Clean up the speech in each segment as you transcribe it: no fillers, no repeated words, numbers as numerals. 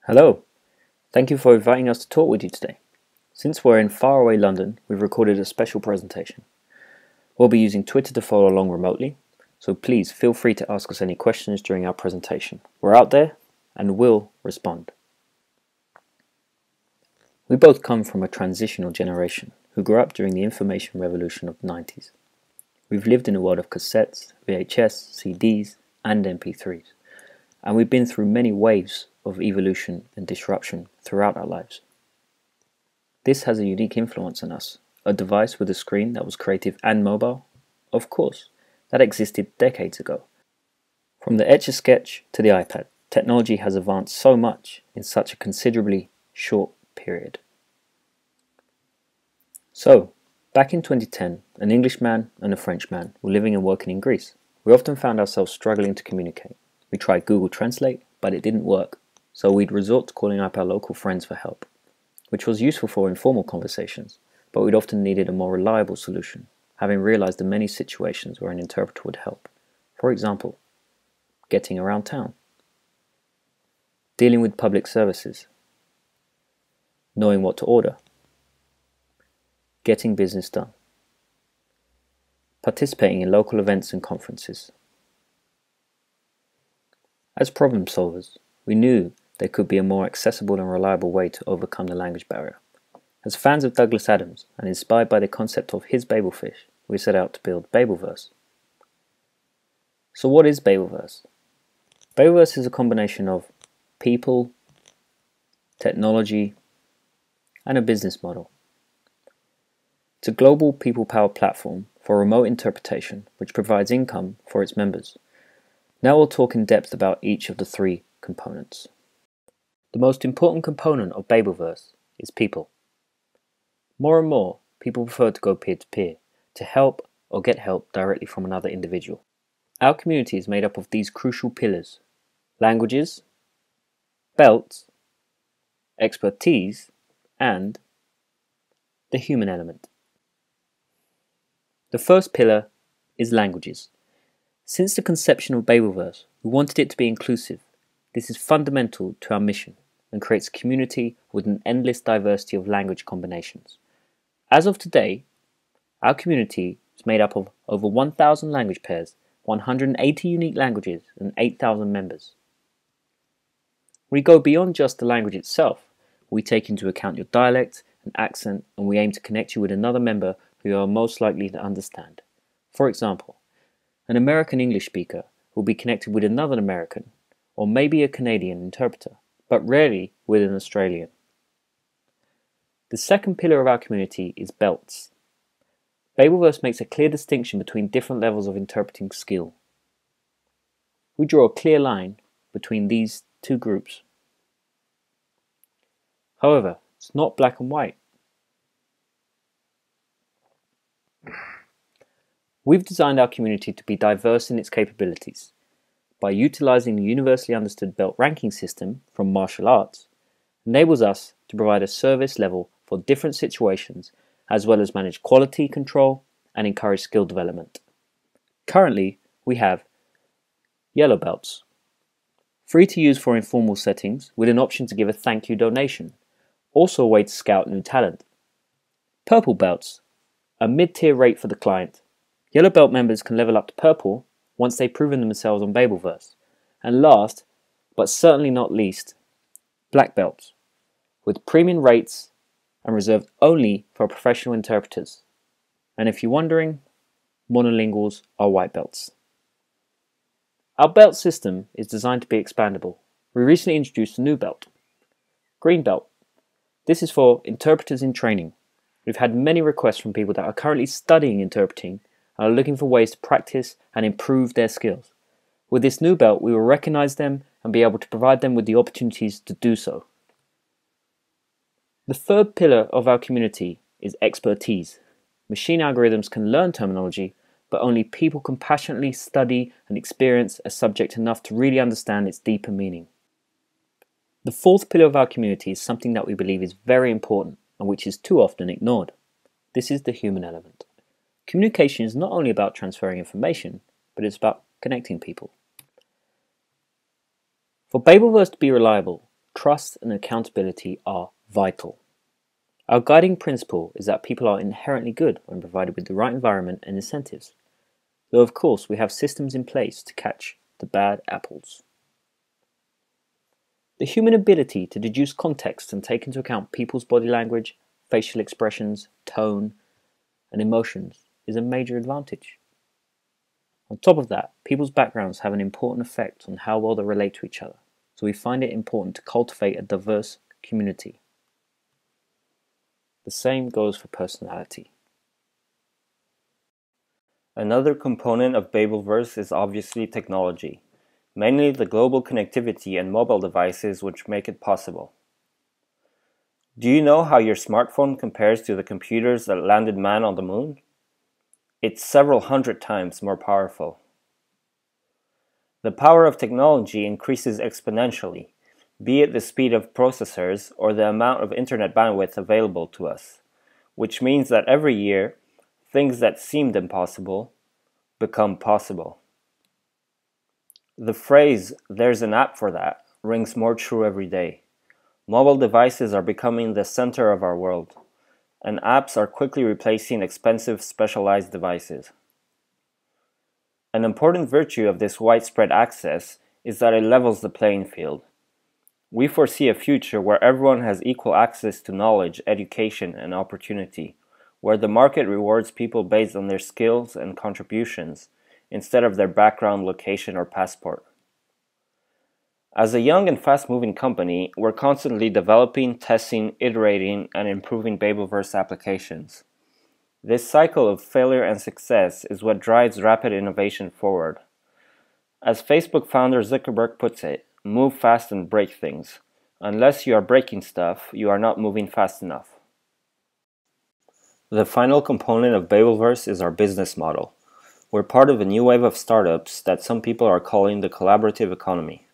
Hello, thank you for inviting us to talk with you today. Since we're in faraway London, we've recorded a special presentation. We'll be using Twitter to follow along remotely, so please feel free to ask us any questions during our presentation. We're out there and will respond. We both come from a transitional generation who grew up during the information revolution of the 90s. We've lived in a world of cassettes, VHS, CDs, and MP3s, and we've been through many waves of evolution and disruption throughout our lives. This has a unique influence on us. A device with a screen that was creative and mobile? Of course, that existed decades ago. From the Etch-a-Sketch to the iPad, technology has advanced so much in such a considerably short period. So, back in 2010, an Englishman and a Frenchman were living and working in Greece. We often found ourselves struggling to communicate. We tried Google Translate, but it didn't work, so we'd resort to calling up our local friends for help, which was useful for informal conversations, but we'd often needed a more reliable solution, having realized in many situations where an interpreter would help. For example, getting around town, dealing with public services, knowing what to order, getting business done, participating in local events and conferences. As problem solvers, we knew there could be a more accessible and reliable way to overcome the language barrier. As fans of Douglas Adams and inspired by the concept of his Babelfish, we set out to build Babelverse. So what is Babelverse? Babelverse is a combination of people, technology, and a business model. It's a global people-powered platform for remote interpretation which provides income for its members. Now we'll talk in depth about each of the three components. The most important component of Babelverse is people. More and more, people prefer to go peer-to-peer to help or get help directly from another individual. Our community is made up of these crucial pillars: languages, belts, expertise, and the human element. The first pillar is languages. Since the conception of Babelverse, we wanted it to be inclusive. This is fundamental to our mission and creates a community with an endless diversity of language combinations. As of today, our community is made up of over 1,000 language pairs, 180 unique languages, and 8,000 members. We go beyond just the language itself. We take into account your dialect and accent, and we aim to connect you with another member who you are most likely to understand. For example, an American English speaker will be connected with another American, or maybe a Canadian interpreter, but rarely with an Australian. The second pillar of our community is belts. Babelverse makes a clear distinction between different levels of interpreting skill. We draw a clear line between these two groups. However, it's not black and white. We've designed our community to be diverse in its capabilities. By utilizing the universally understood belt ranking system from martial arts, enables us to provide a service level for different situations, as well as manage quality control and encourage skill development. Currently, we have yellow belts, free to use for informal settings with an option to give a thank you donation, also a way to scout new talent. Purple belts, a mid-tier rate for the client. Yellow belt members can level up to purple once they've proven themselves on Babelverse. And last, but certainly not least, black belts, with premium rates and reserved only for professional interpreters. And if you're wondering, monolinguals are white belts. Our belt system is designed to be expandable. We recently introduced a new belt, green belt. This is for interpreters in training. We've had many requests from people that are currently studying interpreting and are looking for ways to practice and improve their skills. With this new belt, we will recognize them and be able to provide them with the opportunities to do so. The third pillar of our community is expertise. Machine algorithms can learn terminology, but only people can passionately study and experience a subject enough to really understand its deeper meaning. The fourth pillar of our community is something that we believe is very important and which is too often ignored. This is the human element. Communication is not only about transferring information, but it's about connecting people. For Babelverse to be reliable, trust and accountability are vital. Our guiding principle is that people are inherently good when provided with the right environment and incentives, though of course we have systems in place to catch the bad apples. The human ability to deduce context and take into account people's body language, facial expressions, tone, and emotions is a major advantage. On top of that, people's backgrounds have an important effect on how well they relate to each other, so we find it important to cultivate a diverse community. The same goes for personality. Another component of Babelverse is obviously technology, mainly the global connectivity and mobile devices which make it possible. Do you know how your smartphone compares to the computers that landed man on the moon? It's several hundred times more powerful. The power of technology increases exponentially, be it the speed of processors or the amount of internet bandwidth available to us, which means that every year, things that seemed impossible become possible. The phrase, "there's an app for that," rings more true every day. Mobile devices are becoming the center of our world, and apps are quickly replacing expensive specialized devices. An important virtue of this widespread access is that it levels the playing field. We foresee a future where everyone has equal access to knowledge, education, and opportunity, where the market rewards people based on their skills and contributions, instead of their background, location, or passport. As a young and fast-moving company, we're constantly developing, testing, iterating, and improving Babelverse applications. This cycle of failure and success is what drives rapid innovation forward. As Facebook founder Zuckerberg puts it, move fast and break things. Unless you are breaking stuff, you are not moving fast enough. The final component of Babelverse is our business model. We're part of a new wave of startups that some people are calling the collaborative economy,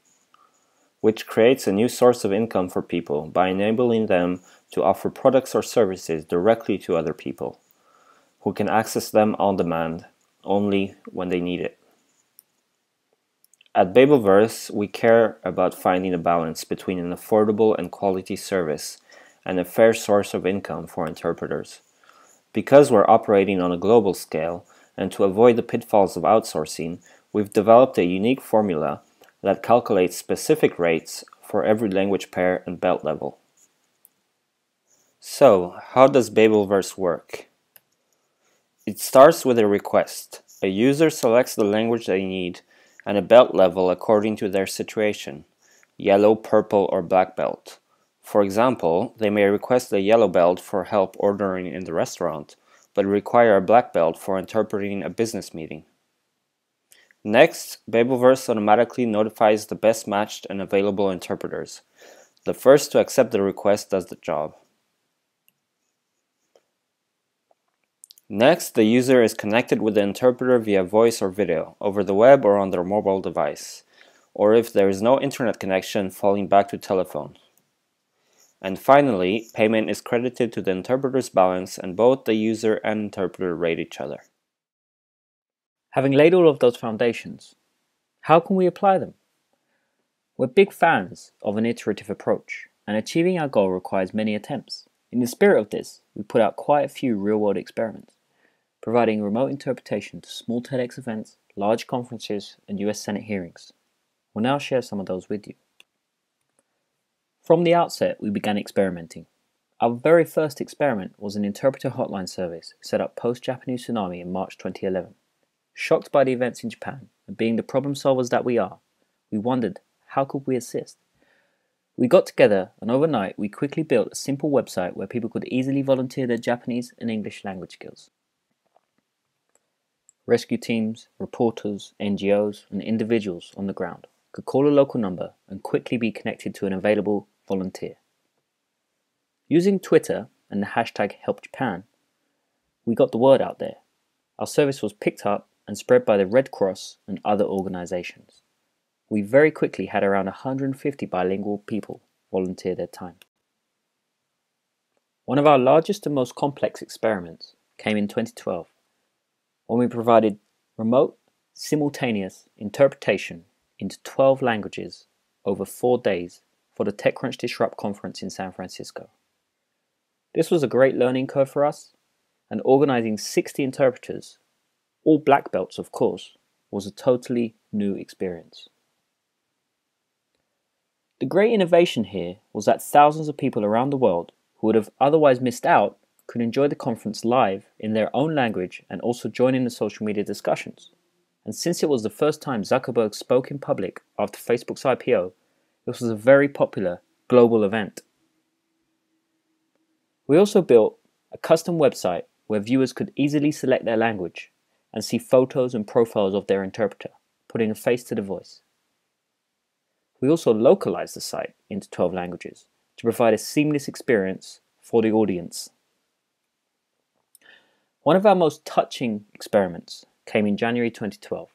which creates a new source of income for people by enabling them to offer products or services directly to other people, who can access them on demand, only when they need it. At Babelverse, we care about finding a balance between an affordable and quality service and a fair source of income for interpreters. Because we're operating on a global scale, and to avoid the pitfalls of outsourcing, we've developed a unique formula that calculates specific rates for every language pair and belt level. So, how does Babelverse work? It starts with a request. A user selects the language they need and a belt level according to their situation, yellow, purple, or black belt. For example, they may request a yellow belt for help ordering in the restaurant, but require a black belt for interpreting a business meeting. Next, Babelverse automatically notifies the best matched and available interpreters. The first to accept the request does the job. Next, the user is connected with the interpreter via voice or video, over the web or on their mobile device, or if there is no internet connection, falling back to telephone. And finally, payment is credited to the interpreter's balance, and both the user and interpreter rate each other. Having laid all of those foundations, how can we apply them? We're big fans of an iterative approach, and achieving our goal requires many attempts. In the spirit of this, we put out quite a few real-world experiments, providing remote interpretation to small TEDx events, large conferences, and US Senate hearings. We'll now share some of those with you. From the outset, we began experimenting. Our very first experiment was an interpreter hotline service set up post-Japanese tsunami in March 2011. Shocked by the events in Japan, and being the problem solvers that we are, we wondered, how could we assist? We got together, and overnight we quickly built a simple website where people could easily volunteer their Japanese and English language skills. Rescue teams, reporters, NGOs, and individuals on the ground could call a local number and quickly be connected to an available volunteer. Using Twitter and the hashtag #HelpJapan, we got the word out there. Our service was picked up and spread by the Red Cross and other organizations. We very quickly had around 150 bilingual people volunteer their time. One of our largest and most complex experiments came in 2012, when we provided remote, simultaneous interpretation into 12 languages over 4 days for the TechCrunch Disrupt conference in San Francisco. This was a great learning curve for us, and organizing 60 interpreters, all black belts of course, was a totally new experience. The great innovation here was that thousands of people around the world who would have otherwise missed out could enjoy the conference live in their own language and also join in the social media discussions. And since it was the first time Zuckerberg spoke in public after Facebook's IPO, this was a very popular global event. We also built a custom website where viewers could easily select their language and see photos and profiles of their interpreter, putting a face to the voice. We also localized the site into 12 languages to provide a seamless experience for the audience. One of our most touching experiments came in January 2012.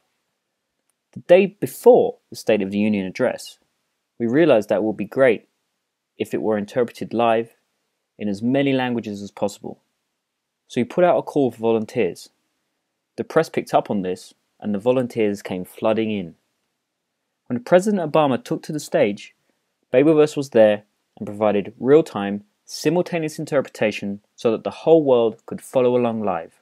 The day before the State of the Union address, we realized that it would be great if it were interpreted live in as many languages as possible. So we put out a call for volunteers. The press picked up on this and the volunteers came flooding in. When President Obama took to the stage, Babelverse was there and provided real-time, simultaneous interpretation so that the whole world could follow along live.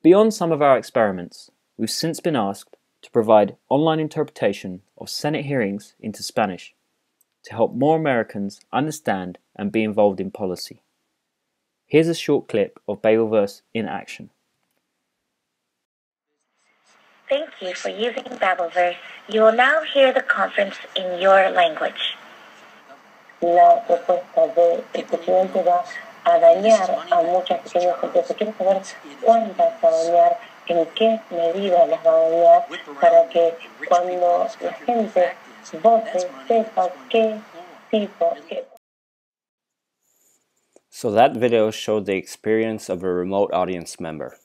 Beyond some of our experiments, we've since been asked to provide online interpretation of Senate hearings into Spanish to help more Americans understand and be involved in policy. Here's a short clip of Babelverse in action. Thank you for using Babelverse. You will now hear the conference in your language. La propuesta del presidente va a dañar a muchas pequeñas empresas. Quiero saber cuántas va a dañar, en qué medida las va a dañar, para que cuando la gente vote sepa qué tipo. So that video showed the experience of a remote audience member.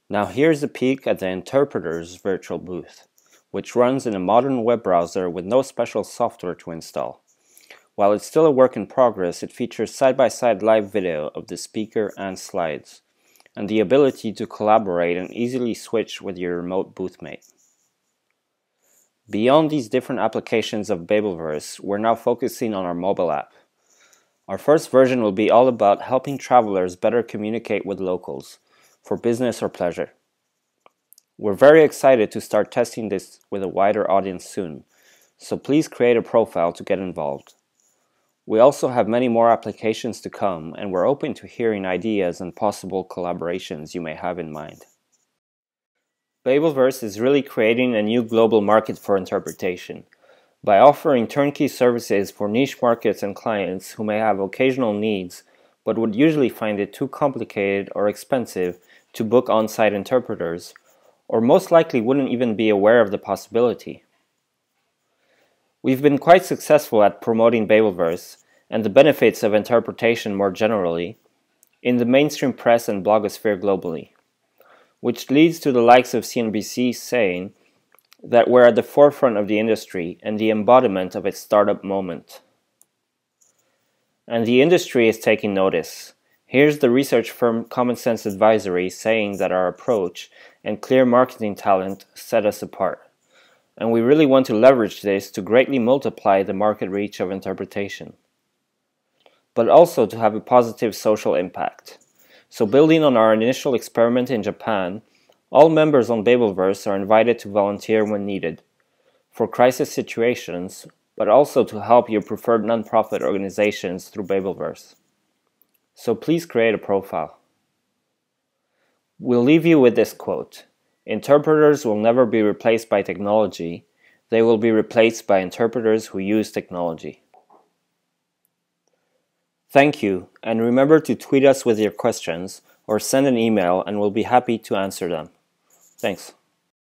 Now here's a peek at the interpreter's virtual booth, which runs in a modern web browser with no special software to install. While it's still a work in progress, it features side-by-side live video of the speaker and slides, and the ability to collaborate and easily switch with your remote boothmate. Beyond these different applications of Babelverse, we're now focusing on our mobile app. Our first version will be all about helping travelers better communicate with locals, for business or pleasure. We're very excited to start testing this with a wider audience soon, so please create a profile to get involved. We also have many more applications to come, and we're open to hearing ideas and possible collaborations you may have in mind. Babelverse is really creating a new global market for interpretation. By offering turnkey services for niche markets and clients who may have occasional needs but would usually find it too complicated or expensive to book on-site interpreters, or most likely wouldn't even be aware of the possibility. We've been quite successful at promoting Babelverse and the benefits of interpretation more generally in the mainstream press and blogosphere globally, which leads to the likes of CNBC saying that we're at the forefront of the industry and the embodiment of its startup moment. And the industry is taking notice. Here's the research firm Common Sense Advisory saying that our approach and clear marketing talent set us apart. And we really want to leverage this to greatly multiply the market reach of interpretation, but also to have a positive social impact. So building on our initial experiment in Japan, all members on Babelverse are invited to volunteer when needed, for crisis situations, but also to help your preferred nonprofit organizations through Babelverse. So please create a profile. We'll leave you with this quote: "Interpreters will never be replaced by technology, they will be replaced by interpreters who use technology." Thank you, and remember to tweet us with your questions or send an email and we'll be happy to answer them. Thanks.